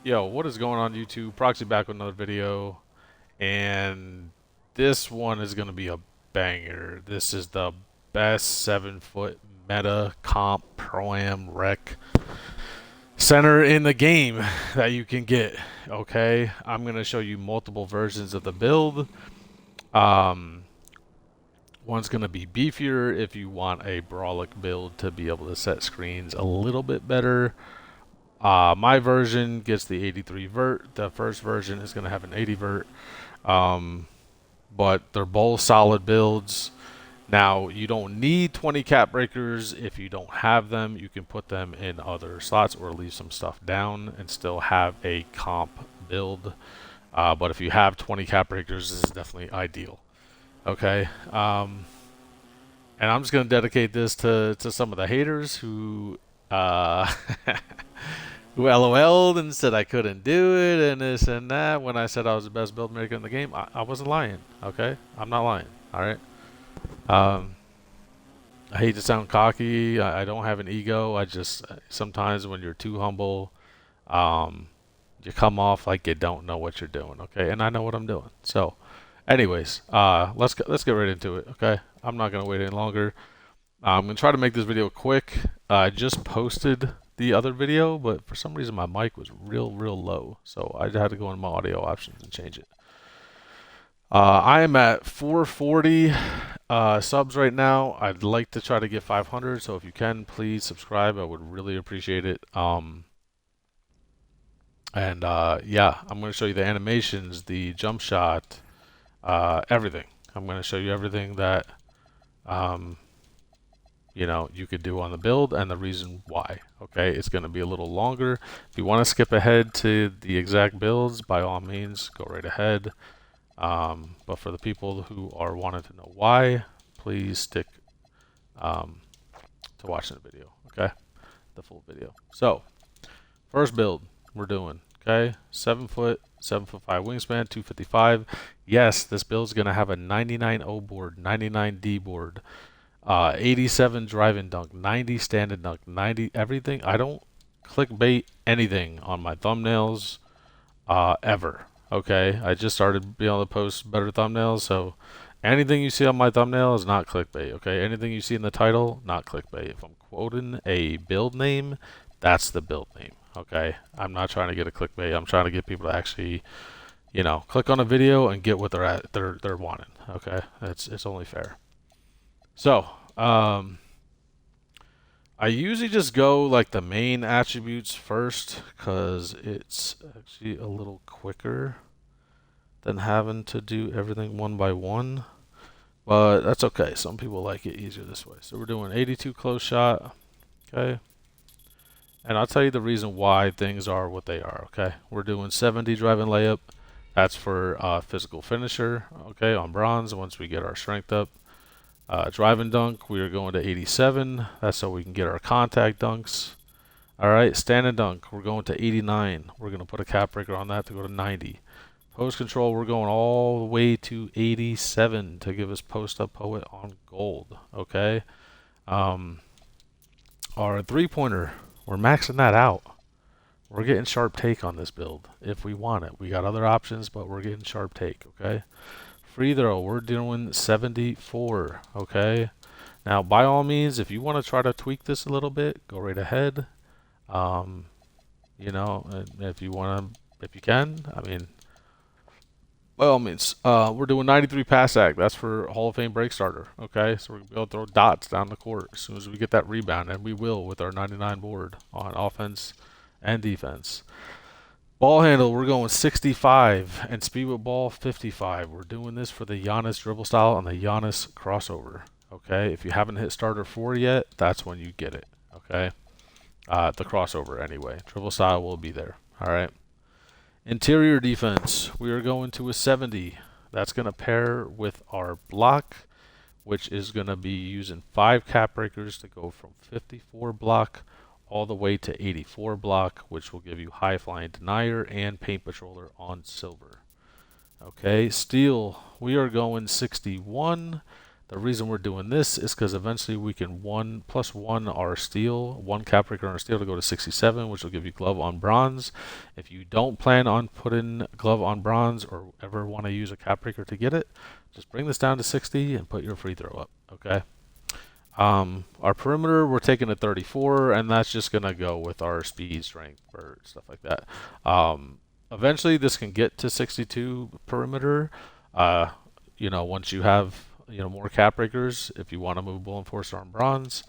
Yo, what is going on YouTube? Proxy back with another video, and this one is going to be a banger. This is the best 7-foot meta comp pro-am rec center in the game that you can get. Okay, I'm going to show you multiple versions of the build. Um, One's going to be beefier if you want a brawlic build to be able to set screens a little bit better. My version gets the 83 vert. The first version is going to have an 80 vert. Um, but they're both solid builds. Now, you don't need 20 cap breakers. If you don't have them, you can put them in other slots or leave some stuff down and still have a comp build. But if you have 20 cap breakers, this is definitely ideal. Okay. And I'm just going to dedicate this to some of the haters who who LOL'd and said I couldn't do it and this and that when I said I was the best build maker in the game. I wasn't lying, okay? I'm not lying, alright? Um, I hate to sound cocky. I don't have an ego. I just, sometimes when you're too humble, um, you come off like you don't know what you're doing, okay? And I know what I'm doing. So, anyways, let's get right into it, okay? I'm not going to wait any longer. I'm going to try to make this video quick. I just posted the other video, but for some reason my mic was real low, so I had to go in my audio options and change it. I am at 440 subs right now. I'd like to try to get 500, so if you can, please subscribe. I would really appreciate it. Yeah, I'm going to show you the animations, the jump shot, everything. I'm going to show you everything that you could do on the build and the reason why. Okay, it's going to be a little longer. If you want to skip ahead to the exact builds, by all means, go right ahead. But for the people who are wanting to know why, please stick to watching the video. Okay, the full video. So, first build we're doing. Okay, 7-foot, 7'5" wingspan, 255. Yes, this build is going to have a 99 O board, 99 D board. 87 drive and dunk, 90 stand and dunk, 90 everything. I don't clickbait anything on my thumbnails ever. Okay, I just started being able to post better thumbnails, so anything you see on my thumbnail is not clickbait. Okay, anything you see in the title, not clickbait. If I'm quoting a build name, that's the build name. Okay, I'm not trying to get a clickbait. I'm trying to get people to actually, click on a video and get what they're wanting. Okay, it's only fair. So, I usually just go like the main attributes first because it's actually a little quicker than having to do everything one by one. But that's okay. Some people like it easier this way. So we're doing 82 close shot. Okay. And I'll tell you the reason why things are what they are. Okay. We're doing 70 drive and layup. That's for physical finisher. Okay. On bronze once we get our strength up. Drive and dunk, we are going to 87. That's so we can get our contact dunks. All right, stand and dunk, we're going to 89. We're going to put a cap breaker on that to go to 90. Post control, we're going all the way to 87 to give us post up poet on gold. Okay. Our three-pointer, we're maxing that out. We're getting sharp take on this build if we want it. We got other options, but we're getting sharp take. Okay. Free throw, we're doing 74, okay? Now, by all means, if you want to try to tweak this a little bit, go right ahead. If you want to, if you can, I mean, by all means. We're doing 93 pass act. That's for Hall of Fame break starter, okay? So we're going to be able to throw dots down the court as soon as we get that rebound, and we will with our 99 board on offense and defense. Ball handle, we're going 65, and speed with ball 55. We're doing this for the Giannis dribble style and the Giannis crossover. Okay, if you haven't hit starter 4 yet, that's when you get it. Okay, the crossover anyway. Dribble style will be there. All right. Interior defense, we are going to a 70. That's going to pair with our block, which is going to be using 5 cap breakers to go from 54 block all the way to 84 block, which will give you high flying denier and paint patroller on silver. Okay, steel, we are going 61. The reason we're doing this is because eventually we can 1+1 our steel, 1 cap breaker on our steel to go to 67, which will give you glove on bronze. If you don't plan on putting glove on bronze or ever want to use a cap breaker to get it, just bring this down to 60 and put your free throw up, okay? Our perimeter, we're taking a 34, and that's just going to go with our speed, strength, vert, stuff like that. Eventually, this can get to 62 perimeter. Once you have more cap breakers, if you want to move Bull Enforcer on bronze,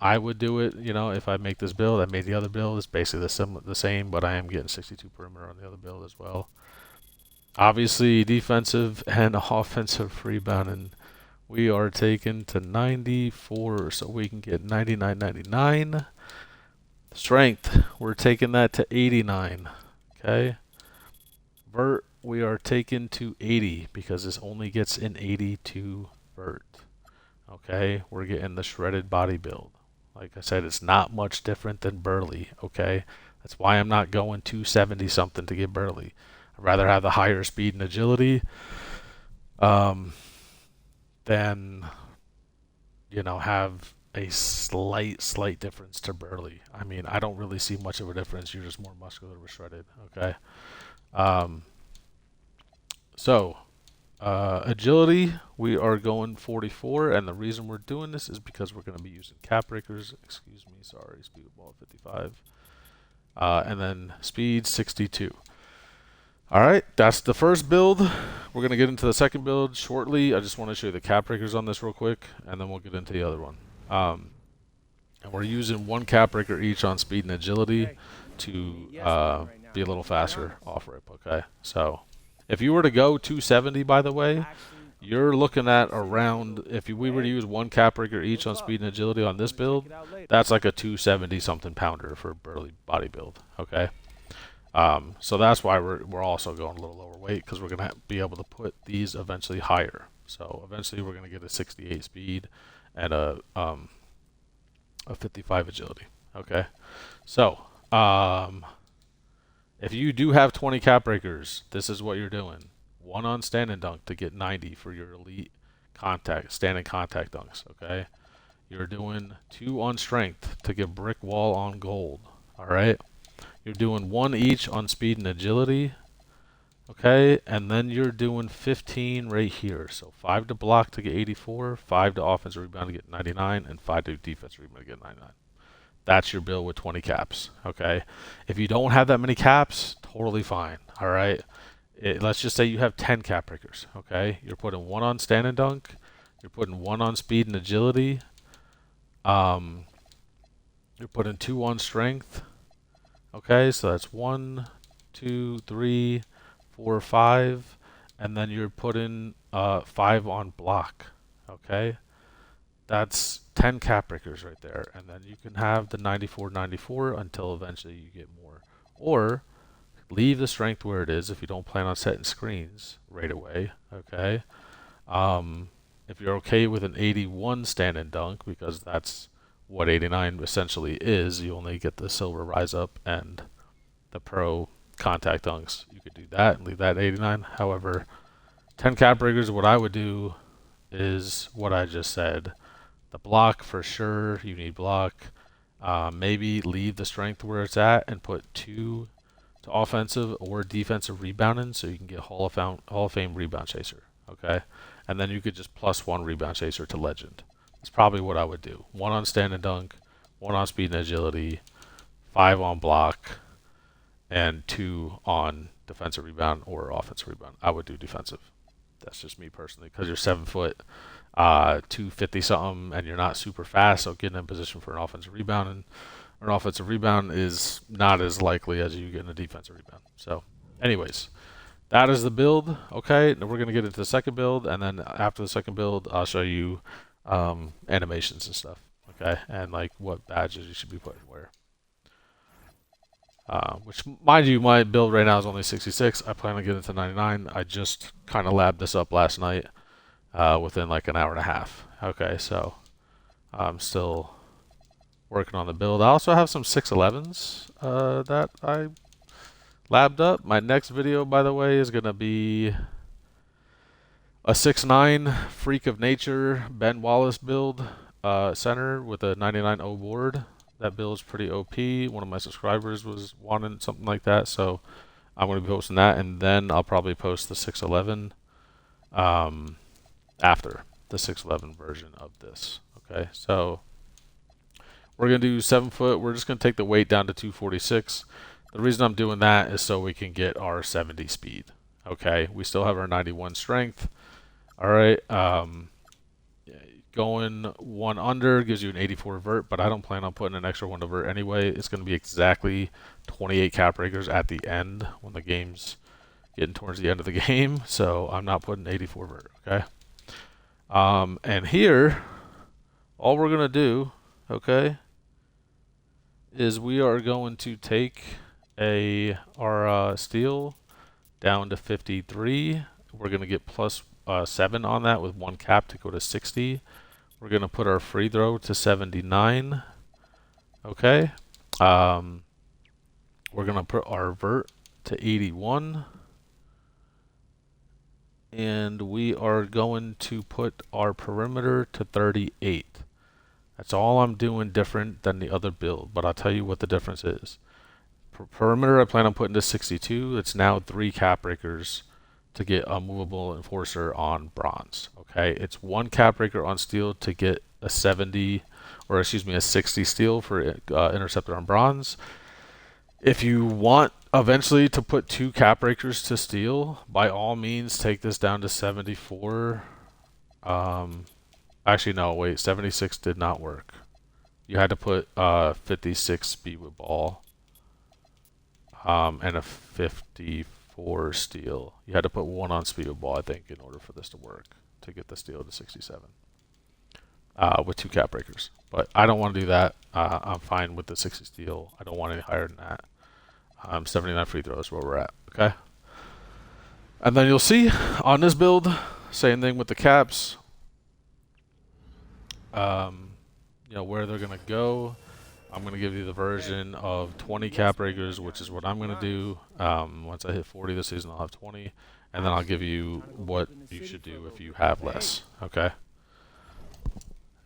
I would do it. If I make this build, I made the other build. It's basically the same, but I am getting 62 perimeter on the other build as well. Obviously, defensive and offensive rebounding. We are taken to 94, so we can get 99, 99. Strength, we're taking that to 89. Okay. Vert, we are taken to 80 because this only gets an 82 vert. Okay, we're getting the shredded body build. Like I said, it's not much different than Burley. Okay, that's why I'm not going 270 something to get Burley. I'd rather have the higher speed and agility. Then have a slight difference to Burley. I mean, I don't really see much of a difference. You're just more muscular with shredded. Okay. Agility, we are going 44, and the reason we're doing this is because we're going to be using cap breakers. Excuse me, sorry, speed of ball 55. And then speed 62. Alright, that's the first build. We're going to get into the second build shortly. I just want to show you the cap breakers on this real quick, and then we'll get into the other one. And we're using 1 cap breaker each on speed and agility to be a little faster off rip, okay? So, if you were to go 270, by the way, you're looking at around, if we were to use 1 cap breaker each on speed and agility on this build, that's like a 270 something pounder for Burley body build, okay? So that's why we're also going a little lower weight, because we're going to be able to put these eventually higher. So eventually we're going to get a 68 speed and a 55 agility. Okay. So if you do have 20 cap breakers, this is what you're doing. 1 on stand and dunk to get 90 for your elite stand and contact dunks. Okay. You're doing 2 on strength to get brick wall on gold. All right. You're doing 1 each on speed and agility, okay? And then you're doing 15 right here. So 5 to block to get 84, 5 to offensive rebound to get 99, and 5 to defensive rebound to get 99. That's your build with 20 caps, okay? If you don't have that many caps, totally fine, all right? Let's just say you have 10 cap breakers, okay? You're putting 1 on stand and dunk. You're putting 1 on speed and agility. You're putting 2 on strength. Okay, so that's 1, 2, 3, 4, 5, and then you're putting 5 on block. Okay, that's 10 cap breakers right there, and then you can have the 94, 94 until eventually you get more, or leave the strength where it is if you don't plan on setting screens right away. Okay, if you're okay with an 81 stand and dunk, because that's what 89 essentially is, you only get the silver rise up and the pro contact dunks. You could do that and leave that 89. However, 10 cap breakers, what I would do is what I just said. The block, for sure, you need block. Maybe leave the strength where it's at and put 2 to offensive or defensive rebounding, so you can get Hall of Fame rebound chaser. Okay, and then you could just +1 rebound chaser to legend. That's probably what I would do. 1 on stand and dunk, 1 on speed and agility, 5 on block, and 2 on defensive rebound or offensive rebound. I would do defensive. That's just me personally, because you're 7 foot, 250 something, and you're not super fast. So getting in position for an offensive rebound is not as likely as you getting a defensive rebound. So, anyways, that is the build. Okay, now we're gonna get into the second build, and then after the second build, I'll show you animations and stuff. Okay, and like what badges you should be putting where. Which, mind you, my build right now is only 66. I plan on getting to 99. I just kind of labbed this up last night within like an hour and a half. Okay, so I'm still working on the build. I also have some 611s that I labbed up. My next video, by the way, is going to be A 6'9" freak of nature Ben Wallace build, center with a 99 board. That build is pretty OP. One of my subscribers was wanting something like that, so I'm going to be posting that, and then I'll probably post the 6'11" after the 6'11" version of this. Okay, so we're going to do 7 foot. We're just going to take the weight down to 246. The reason I'm doing that is so we can get our 70 speed. Okay, we still have our 91 strength. All right, going one under gives you an 84 vert, but I don't plan on putting an extra one to vert anyway. It's going to be exactly 28 cap breakers at the end when the game's getting towards the end of the game, so I'm not putting 84 vert, okay? And here, all we're going to do, okay, is we are going to take our steel down to 53. We're going to get plus 7 on that with 1 cap to go to 60. We're going to put our free throw to 79. Okay. We're going to put our vert to 81. And we are going to put our perimeter to 38. That's all I'm doing different than the other build, but I'll tell you what the difference is. Perimeter I plan on putting to 62. It's now 3 cap breakers to get a movable enforcer on bronze. Okay, it's 1 cap breaker on steel to get a 70, or excuse me, a 60 steel for interceptor on bronze. If you want eventually to put 2 cap breakers to steel, by all means take this down to 74. Actually no, wait, 76 did not work. You had to put 56 speed with ball and a 54 steel. You had to put 1 on speed with ball, I think, in order for this to work, to get the steel to 67 with 2 cap breakers. But I don't want to do that. I'm fine with the 60 steel. I don't want any higher than that. 79 free throws where we're at, okay? And then you'll see on this build, same thing with the caps. You know, where they're going to go. I'm going to give you the version of 20 cap breakers, which is what I'm going to do. Once I hit 40 this season, I'll have 20. And then I'll give you what you should do if you have less, okay?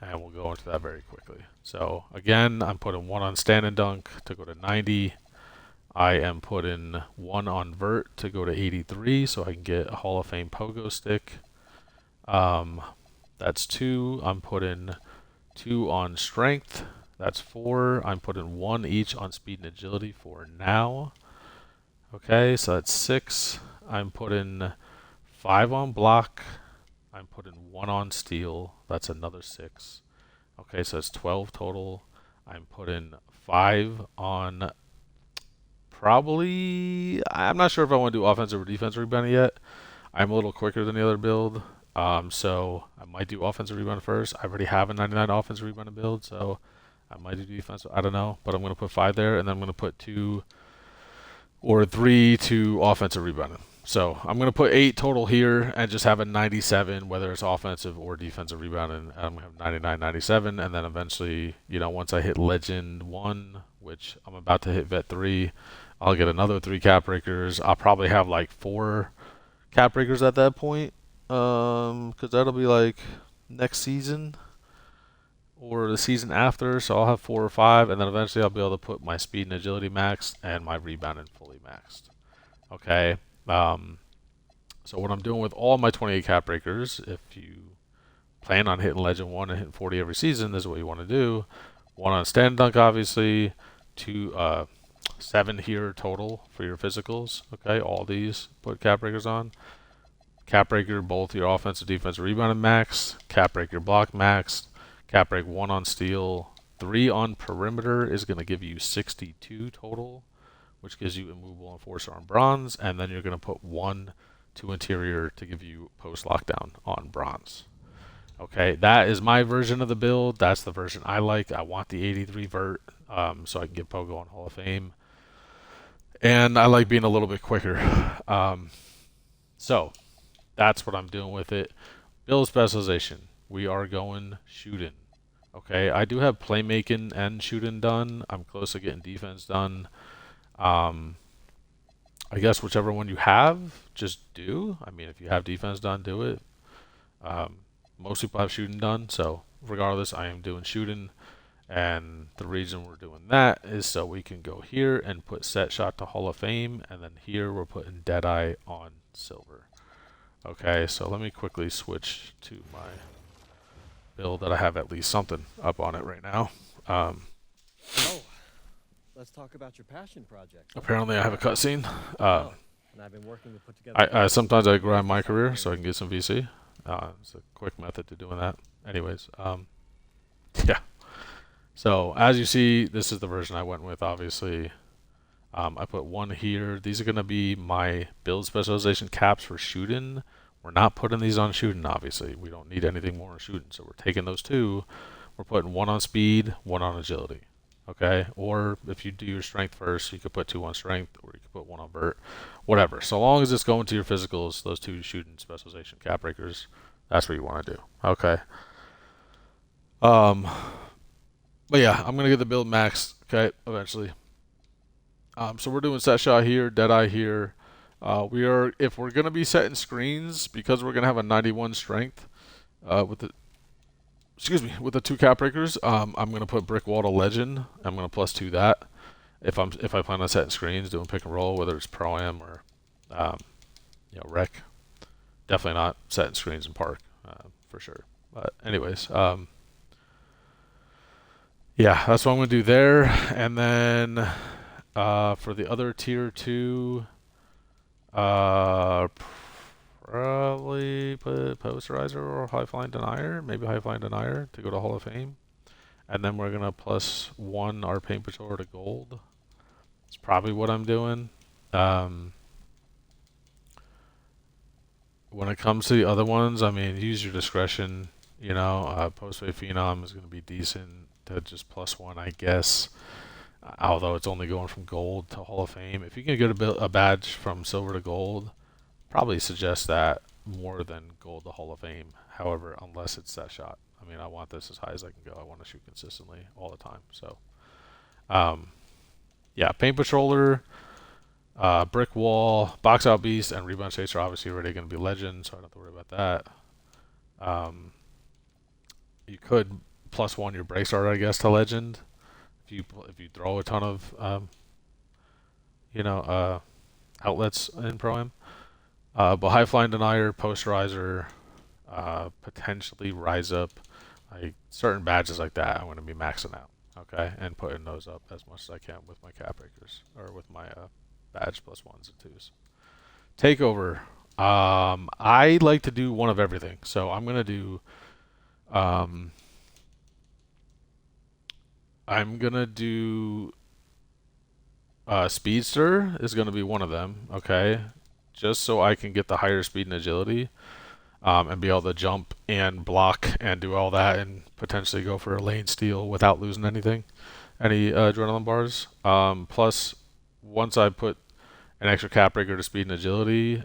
And we'll go into that very quickly. So, again, I'm putting 1 on stand and dunk to go to 90. I am putting 1 on vert to go to 83 so I can get a Hall of Fame pogo stick. That's 2. I'm putting 2 on strength. That's 4. I'm putting 1 each on speed and agility for now. Okay, so that's 6. I'm putting 5 on block. I'm putting 1 on steel. That's another 6. Okay, so it's 12 total. I'm putting 5 on probably, I'm not sure if I want to do offensive or defensive rebounding yet. I'm a little quicker than the other build. So I might do offensive rebound first. I already have a 99 offensive rebound build, so I might do defensive. I don't know, but I'm going to put 5 there, and then I'm going to put 2 or 3 to offensive rebounding. So I'm going to put 8 total here and just have a 97, whether it's offensive or defensive rebounding. I'm going to have 99, 97, and then eventually, you know, once I hit Legend 1, which I'm about to hit Vet 3, I'll get another 3 cap breakers. I'll probably have like 4 cap breakers at that point, because that'll be like next season or the season after. So I'll have 4 or 5, and then eventually I'll be able to put my speed and agility maxed and my rebounding fully maxed. Okay. So what I'm doing with all my 28 cap breakers, if you plan on hitting Legend 1 and hitting 40 every season, this is what you want to do. 1 on stand dunk, obviously. 7 here total for your physicals. Okay, all these put cap breakers on. Cap breaker both your offensive, defensive, rebounding max. Cap breaker block max. Cap break 1 on steel. 3 on perimeter is going to give you 62 total, which gives you immovable enforcer on bronze, and then you're going to put 1 to interior to give you post lockdown on bronze. Okay, that is my version of the build. That's the version I like. I want the 83 vert so I can get pogo on Hall of Fame. And I like being a little bit quicker. So that's what I'm doing with it. Build specialization. We are going shooting. Okay, I do have playmaking and shooting done. I'm close to getting defense done. I guess whichever one you have, just do. I mean, if you have defense done, do it. Most people have shooting done, so regardless, I am doing shooting. And the reason we're doing that is so we can go here and put set shot to Hall of Fame, and then here we're putting Deadeye on silver. Okay, so let me quickly switch to my build that I have at least something up on it right now. Oh, let's talk about your passion project. Apparently, I have a cutscene. And I've been working to put together. Sometimes I grind my career so I can get some VC. It's a quick method to doing that. Anyways, yeah. So as you see, this is the version I went with. Obviously, I put one here. These are gonna be my build specialization caps for shooting. We're not putting these on shooting. Obviously, we don't need anything more on shooting, so we're taking those two. We're putting one on speed, one on agility. Okay, or if you do your strength first, you could put two on strength, or you could put one on vert, whatever. So long as it's going to your physicals, those two shooting specialization cap breakers, that's what you want to do. Okay. Um, but yeah, I'm gonna get the build maxed. Okay, eventually. So we're doing set shot here, Deadeye here. If we're gonna be setting screens because we're gonna have a 91 strength with the with the two cap breakers. I'm gonna put brick wall to legend. I'm gonna +2 that if I plan on setting screens, doing pick and roll, whether it's pro am or um, rec. Definitely not setting screens in park for sure. But anyways, yeah, that's what I'm gonna do there. And then for the other tier 2, probably put posterizer or high flying denier, maybe high flying denier to go to Hall of Fame. And then we're gonna +1 our paint patroller to gold. It's probably what I'm doing. When it comes to the other ones, I mean, use your discretion. Post-wave phenom is gonna be decent to just +1, I guess. Although it's only going from gold to Hall of Fame. If you can get a badge from silver to gold, probably suggest that more than gold to Hall of Fame. However, unless it's that shot. I mean, I want this as high as I can go. I want to shoot consistently all the time. So, yeah, paint patroller, brick wall, box out beast, and rebound chaser are obviously already going to be legend, so I don't have to worry about that. You could +1 your break starter, I guess, to legend if you throw a ton of outlets in pro am. But high flying denier, posterizer, potentially rise up, like certain badges like that. I'm going to be maxing out, okay, and putting those up as much as I can with my cap breakers or with my badge +1s and 2s. Takeover. I like to do one of everything, so I'm gonna do. I'm gonna do. Speedster is gonna be one of them, okay, just so I can get the higher speed and agility. And be able to jump and block and do all that and potentially go for a lane steal without losing any adrenaline bars. Plus, once I put an extra cap breaker to speed and agility,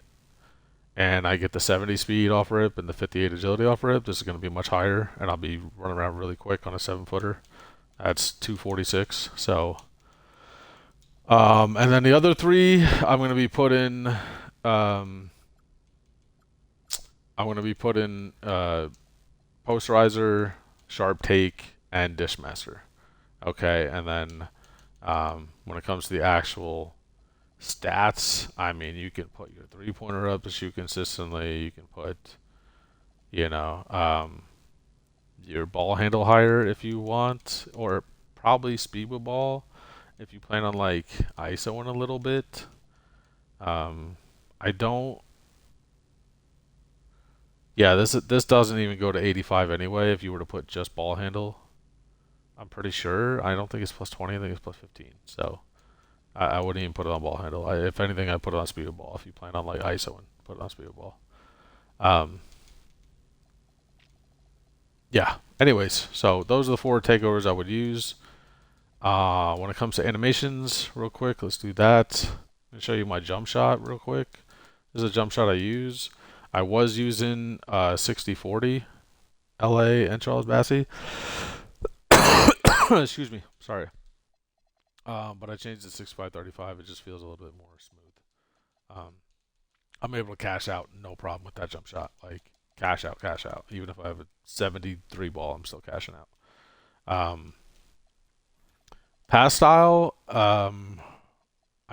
and I get the 70 speed off rip and the 58 agility off rip, this is going to be much higher, and I'll be running around really quick on a 7-footer. That's 246. So, and then the other three, I'm going to be putting. I'm going to be putting posterizer, sharp take, and dishmaster. Okay, and then when it comes to the actual stats, I mean, you can put your 3-pointer up to shoot consistently. You can put, you know, your ball handle higher if you want, or probably speed with ball if you plan on like ISOing a little bit. I don't. Yeah, this doesn't even go to 85 anyway. If you were to put just ball handle, I'm pretty sure. I don't think it's +20. I think it's +15. So I wouldn't even put it on ball handle. If anything, I'd put it on speed of ball. If you plan on like ISOing, put it on speed of ball. Um, yeah. Anyways, so those are the 4 takeovers I would use. When it comes to animations, real quick, let's do that. Let me show you my jump shot real quick. This is a jump shot I use. I was using 60-40 LA and Charles Bassey. Excuse me. Sorry. But I changed it to 65-35. It just feels a little bit more smooth. I'm able to cash out no problem with that jump shot. Like cash out, cash out. Even if I have a 73 ball, I'm still cashing out. Pass style, I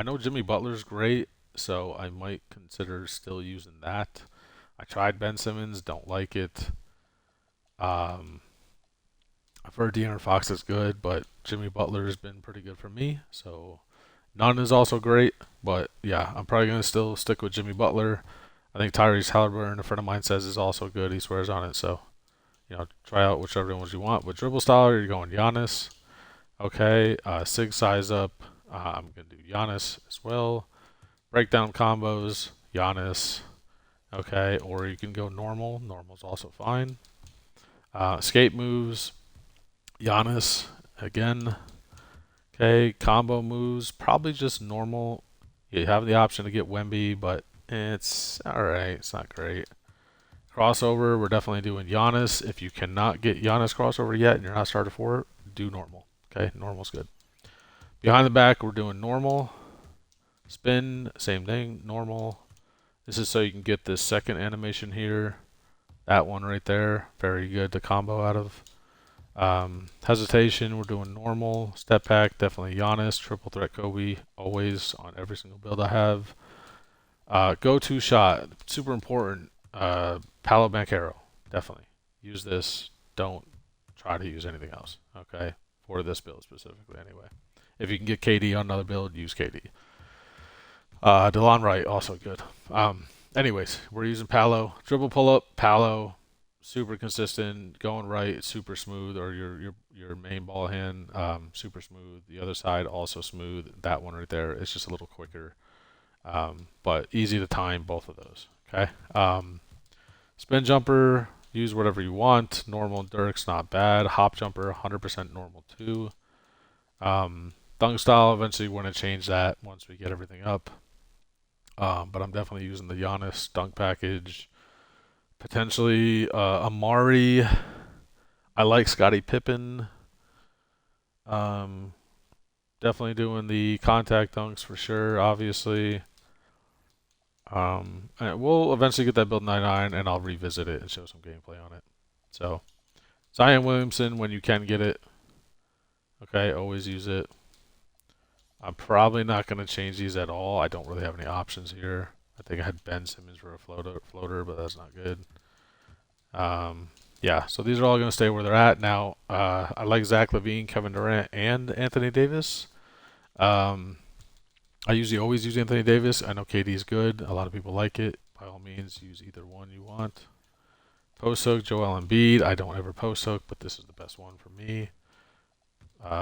know Jimmy Butler's great, so I might consider still using that. I tried Ben Simmons, don't like it. Um, I've heard De'Aaron Fox is good, but Jimmy Butler has been pretty good for me. So Nunn is also great, but yeah, I'm probably gonna still stick with Jimmy Butler. I think Tyrese Halliburton, a friend of mine, says is also good. He swears on it, so try out whichever ones you want. With dribble style, you're going Giannis. Okay, sig size up. I'm gonna do Giannis as well. Breakdown combos, Giannis. Okay, or you can go normal. Normal's also fine. Escape moves, Giannis again. Okay, combo moves, probably just normal. You have the option to get Wemby, but it's alright. It's not great. Crossover, we're definitely doing Giannis. If you cannot get Giannis crossover yet and you're not started for it, do normal. Okay, normal's good. Behind the back, we're doing normal. Spin, same thing, normal. This is so you can get this second animation here. That one right there, very good to combo out of. Hesitation, we're doing normal. Step back, definitely Giannis. Triple threat Kobe, always on every single build I have. Go-to shot, super important. Palo Banchero, definitely. Use this. Don't try to use anything else, okay? For this build specifically, anyway. If you can get KD on another build, use KD. DeLon Wright, also good. Anyways, we're using Palo. Dribble pull up, Palo. Super consistent, going right, super smooth, or your main ball hand, super smooth. The other side also smooth. That one right there, it's just a little quicker, but easy to time both of those. Okay. Spin jumper, use whatever you want. Normal Dirk's not bad. Hop jumper, 100% normal too. Dunk style, eventually want to change that once we get everything up. But I'm definitely using the Giannis dunk package. Potentially Amari. I like Scottie Pippen. Um, Definitely doing the contact dunks for sure, obviously. And we'll eventually get that build 99 and I'll revisit it and show some gameplay on it. So, Zion Williamson, when you can get it, okay, always use it. I'm probably not going to change these at all. I don't really have any options here. I think I had Ben Simmons for a floater, but that's not good. Yeah, so these are all going to stay where they're at. Now, I like Zach LaVine, Kevin Durant, and Anthony Davis. I usually always use Anthony Davis. I know KD is good. A lot of people like it. By all means, use either one you want. Post hook, Joel Embiid. I don't ever post hook, but this is the best one for me.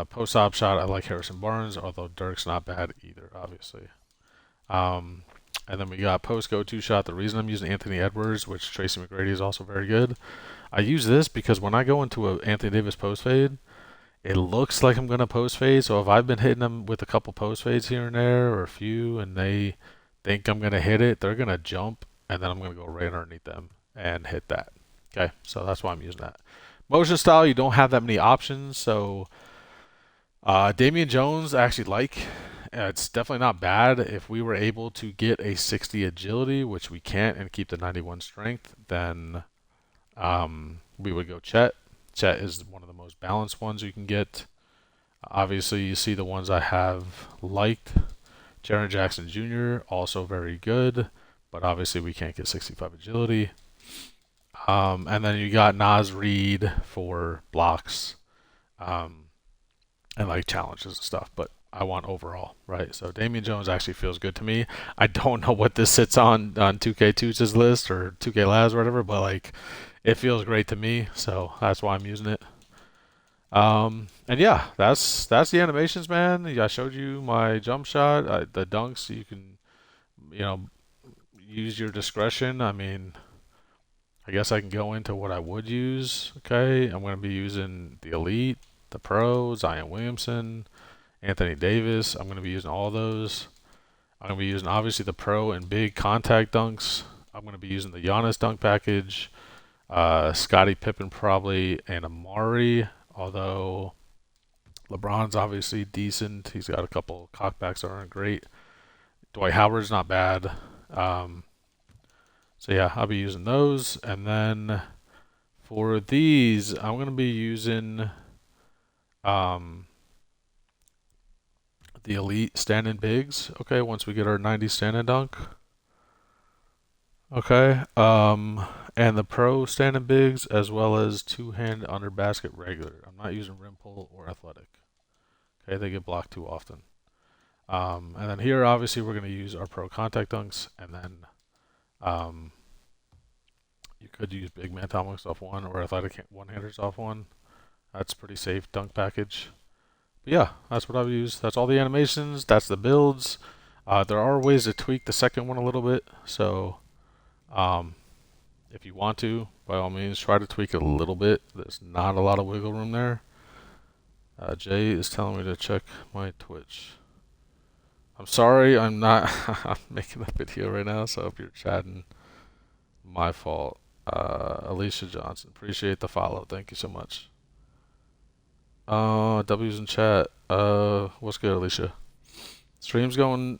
Post op shot, I like Harrison Barnes, although Dirk's not bad either, obviously. And then we got post go-to shot. The reason I'm using Anthony Edwards, which Tracy McGrady is also very good, I use this because when I go into a Anthony Davis post fade, it looks like I'm gonna post fade. So if I've been hitting them with a couple post fades here and there, or a few, and they think I'm gonna hit it, they're gonna jump, and then I'm gonna go right underneath them and hit that. Okay, so that's why I'm using that. Motion style, you don't have that many options, so Damian Jones, I actually like. It's definitely not bad. If we were able to get a 60 agility, which we can't, and keep the 91 strength, then we would go Chet. Chet is one of the most balanced ones you can get. Obviously, you see the ones I have liked. Jaren Jackson Jr., also very good, but obviously we can't get 65 agility. And then you got Nas Reed for blocks. And like challenges and stuff, but I want overall, right? So Damian Jones actually feels good to me. I don't know what this sits on 2K26's list or 2K Labs or whatever, but like it feels great to me, so that's why I'm using it. And yeah, that's the animations, man. I showed you my jump shot, the dunks. You can, you know, use your discretion. I mean, I guess I can go into what I would use. Okay, I'm going to be using the Elite, the Pro, Zion Williamson, Anthony Davis. I'm going to be using all those. I'm going to be using obviously the Pro and big contact dunks. I'm going to be using the Giannis dunk package, Scottie Pippen probably, and Amari. Although LeBron's obviously decent. He's got a couple cockbacks that aren't great. Dwight Howard's not bad. So yeah, I'll be using those. And then for these, I'm going to be using um, the Elite stand-in bigs. Okay, once we get our 90 stand-in dunk. Okay, and the Pro stand-in bigs as well as two-hand under basket regular. I'm not using rim pull or athletic. Okay, they get blocked too often. And then here, obviously, we're going to use our Pro contact dunks, and then um, you could use big man tomahawks off one or athletic one-handers off one. That's pretty safe dunk package. But yeah, that's what I've used. That's all the animations. That's the builds. There are ways to tweak the second one a little bit. So um, if you want to, by all means, try to tweak it a little bit. There's not a lot of wiggle room there. Jay is telling me to check my Twitch. I'm sorry, I'm not. I'm making a video right now, so if you're chatting, my fault. Alicia Johnson, appreciate the follow. Thank you so much. W's in chat. What's good, Alicia? Stream's going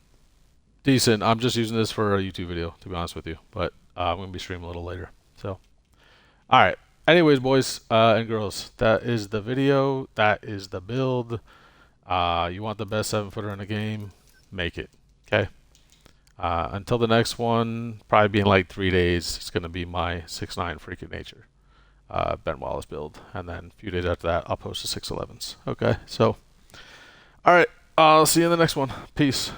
decent. I'm just using this for a YouTube video, to be honest with you. But I'm gonna be streaming a little later. So, all right. Anyways, boys and girls, that is the video. That is the build. You want the best 7-footer in the game? Make it. Okay. Until the next one, probably be in like 3 days. It's gonna be my 6'9" freak of nature. Ben Wallace build, and then a few days after that, I'll post the 6'11s. Okay, so all right, I'll see you in the next one. Peace.